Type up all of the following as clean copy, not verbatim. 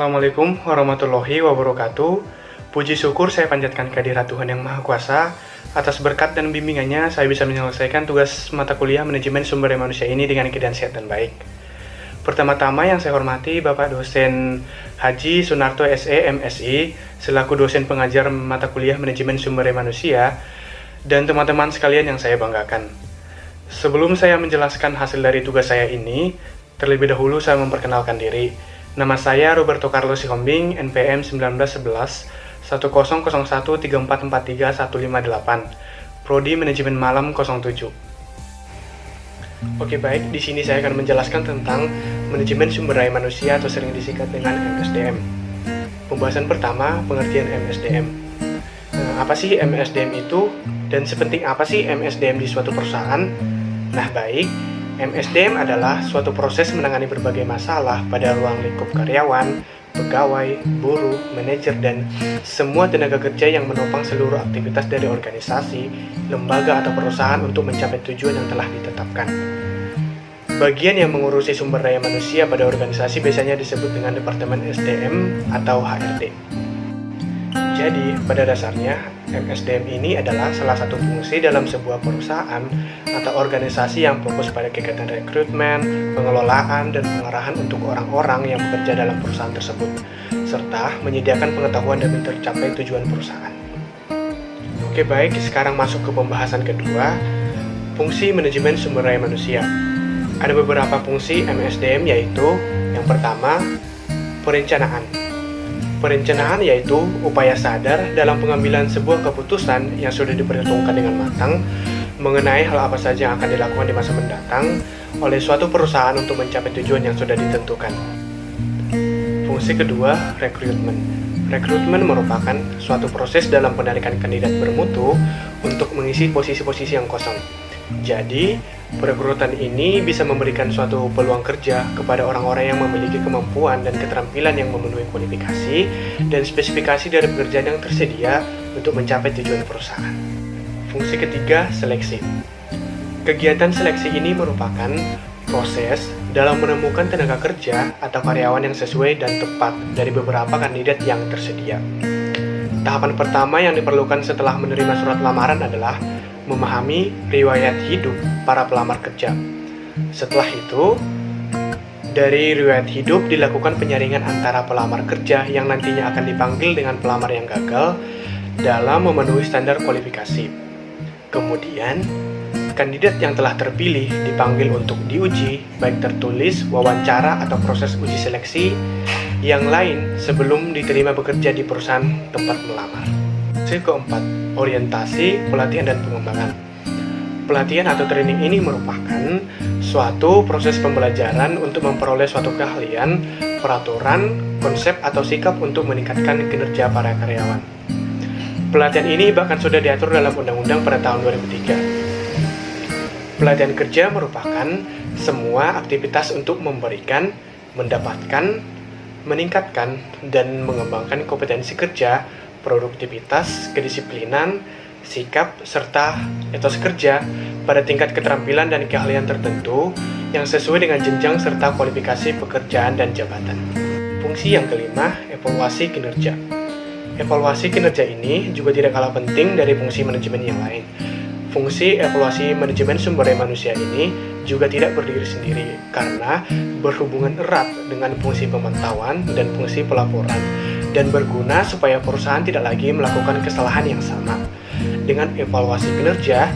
Assalamualaikum warahmatullahi wabarakatuh. Puji syukur saya panjatkan kehadirat Tuhan Yang Maha Kuasa. Atas berkat dan bimbingannya, saya bisa menyelesaikan tugas mata kuliah manajemen sumber daya manusia ini dengan keadaan sehat dan baik. Pertama-tama yang saya hormati Bapak dosen Haji Sunarto SE MSI selaku dosen pengajar mata kuliah manajemen sumber daya manusia dan teman-teman sekalian yang saya banggakan. Sebelum saya menjelaskan hasil dari tugas saya ini, terlebih dahulu saya memperkenalkan diri. Nama saya Roberto Carlos Sihombing, NPM 1911 10013443158158, Prodi Manajemen Malam 07. Oke, baik, di sini saya akan menjelaskan tentang manajemen sumber daya manusia atau sering disingkat dengan MSDM. Pembahasan pertama, pengertian MSDM. Apa sih MSDM itu dan sepenting apa sih MSDM di suatu perusahaan? Nah, baik, MSDM adalah suatu proses menangani berbagai masalah pada ruang lingkup karyawan, pegawai, buruh, manajer, dan semua tenaga kerja yang menopang seluruh aktivitas dari organisasi, lembaga, atau perusahaan untuk mencapai tujuan yang telah ditetapkan. Bagian yang mengurusi sumber daya manusia pada organisasi biasanya disebut dengan Departemen SDM atau HRD. Jadi, pada dasarnya, MSDM ini adalah salah satu fungsi dalam sebuah perusahaan atau organisasi yang fokus pada kegiatan rekrutmen, pengelolaan, dan pengarahan untuk orang-orang yang bekerja dalam perusahaan tersebut, serta menyediakan pengetahuan demi tercapai tujuan perusahaan. Oke, baik, sekarang masuk ke pembahasan kedua, fungsi manajemen sumber daya manusia. Ada beberapa fungsi MSDM, yaitu yang pertama, perencanaan. Perencanaan yaitu upaya sadar dalam pengambilan sebuah keputusan yang sudah diperhitungkan dengan matang mengenai hal apa saja yang akan dilakukan di masa mendatang oleh suatu perusahaan untuk mencapai tujuan yang sudah ditentukan. Fungsi kedua, rekrutmen. Rekrutmen merupakan suatu proses dalam penarikan kandidat bermutu untuk mengisi posisi-posisi yang kosong. Jadi, perekrutan ini bisa memberikan suatu peluang kerja kepada orang-orang yang memiliki kemampuan dan keterampilan yang memenuhi kualifikasi dan spesifikasi dari pekerjaan yang tersedia untuk mencapai tujuan perusahaan. Fungsi ketiga, seleksi. Kegiatan seleksi ini merupakan proses dalam menemukan tenaga kerja atau karyawan yang sesuai dan tepat dari beberapa kandidat yang tersedia. Tahapan pertama yang diperlukan setelah menerima surat lamaran adalah memahami riwayat hidup para pelamar kerja. Setelah itu, dari riwayat hidup dilakukan penyaringan antara pelamar kerja yang nantinya akan dipanggil dengan pelamar yang gagal dalam memenuhi standar kualifikasi. Kemudian, kandidat yang telah terpilih dipanggil untuk diuji, baik tertulis, wawancara, atau proses uji seleksi yang lain sebelum diterima bekerja di perusahaan tempat melamar. Keempat, orientasi, pelatihan, dan pengembangan. Pelatihan atau training ini merupakan suatu proses pembelajaran untuk memperoleh suatu keahlian, peraturan, konsep, atau sikap untuk meningkatkan kinerja para karyawan. Pelatihan ini bahkan sudah diatur dalam undang-undang pada tahun 2003. Pelatihan kerja merupakan semua aktivitas untuk memberikan, mendapatkan, meningkatkan, dan mengembangkan kompetensi kerja, produktivitas, kedisiplinan, sikap, serta etos kerja pada tingkat keterampilan dan keahlian tertentu yang sesuai dengan jenjang serta kualifikasi pekerjaan dan jabatan. Fungsi yang kelima, evaluasi kinerja. Evaluasi kinerja ini juga tidak kalah penting dari fungsi manajemen yang lain. Fungsi evaluasi manajemen sumber daya manusia ini juga tidak berdiri sendiri karena berhubungan erat dengan fungsi pemantauan dan fungsi pelaporan dan berguna supaya perusahaan tidak lagi melakukan kesalahan yang sama. Dengan evaluasi kinerja,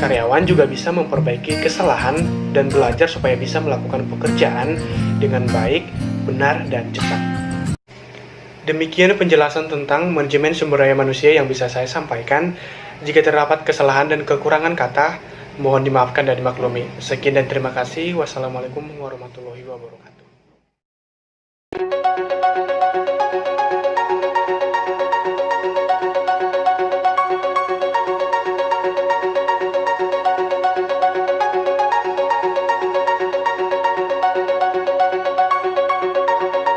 karyawan juga bisa memperbaiki kesalahan dan belajar supaya bisa melakukan pekerjaan dengan baik, benar, dan cepat. Demikian penjelasan tentang manajemen sumber daya manusia yang bisa saya sampaikan. Jika terdapat kesalahan dan kekurangan kata, mohon dimaafkan dan dimaklumi. Sekian dan terima kasih. Wassalamualaikum warahmatullahi wabarakatuh.